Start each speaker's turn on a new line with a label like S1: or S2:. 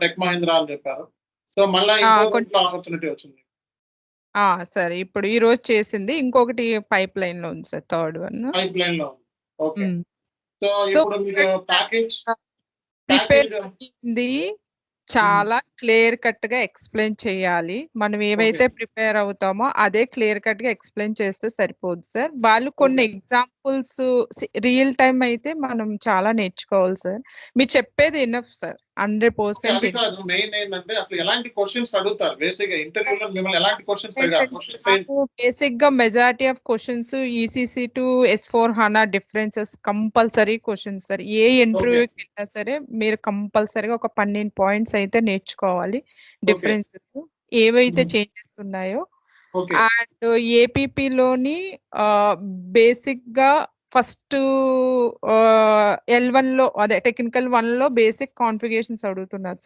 S1: Tech Mahindra అని చెప్పారు. So, మళ్ళా
S2: ఆ!
S1: ఇంకో
S2: కొన్ని
S1: దాంట్లో ఆపర్చునిటీ వచ్చింది.
S2: సరే. ఇప్పుడు ఈరోజు చేసింది. ఇంకొకటి పైప్‌లైన్‌లో ఉంది సార్ థర్డ్ వన్.
S1: పైప్‌లైన్‌లో ఉంది. ఓకే.
S2: హ్మ్.
S1: సో,
S2: సో,
S1: ఇప్పుడు మీకు
S2: already sir
S1: package
S2: prepare
S1: package
S2: అయింది
S1: హ్మ్.
S2: చాలా క్లియర్ కట్‌గా ఎక్స్‌ప్లెయిన్ చేయాలి. మనం
S1: ఓకే.
S2: ఏవైతే ప్రిపేర్ అవుతామో అదే క్లియర్ కట్‌గా ఎక్స్‌ప్లెయిన్ చేస్తే సరిపోదు సార్. వాళ్ళు కొన్ని
S1: ఓకే.
S2: ఎగ్జాంపుల్స్ రియల్ టైమ్ అయితే మనం చాలా నేర్చుకోవాలి సార్. మీరు చెప్పేది ఎనఫ్ సార్.
S1: ఓకే.
S2: 100%
S1: అది
S2: ఎనఫ్.
S1: కాదు. మెయిన్ ఏంటంటే అసలు ఎలాంటి క్వెషన్స్ అడుగుతారు? బేసిక్‌గా ఇంటర్వ్యూలో మిమ్మల్ని ఎలాంటి క్వెషన్స్ అడిగారు?
S2: ఏంటంటే
S1: క్వెషన్స్
S2: నాకు బేసిక్‌గా majority of questions ECC to ఎస్4 హనా డిఫరెన్సెస్ కంపల్సరీ క్వెషన్స్ సార్. ఏ
S1: ఓకే.
S2: ఇంటర్వ్యూకెళ్ళినా సరే మీరు కంపల్సరీగా ఒక 12 పాయింట్స్ అయితే నేర్చుకోవాలి.
S1: ఓకే.
S2: డిఫరెన్సెస్ ఏవైతే
S1: హ్మ్.
S2: చేంజెస్ ఉన్నాయో.
S1: ఓకే.
S2: అండ్ ఏపీపీలోని ఆహ్, బేసిక్‌గా ఫస్టు ఎల్1లో అదే టెక్నికల్ 1లో బేసిక్ కాన్ఫిగరేషన్స్ అడుగుతున్నారు.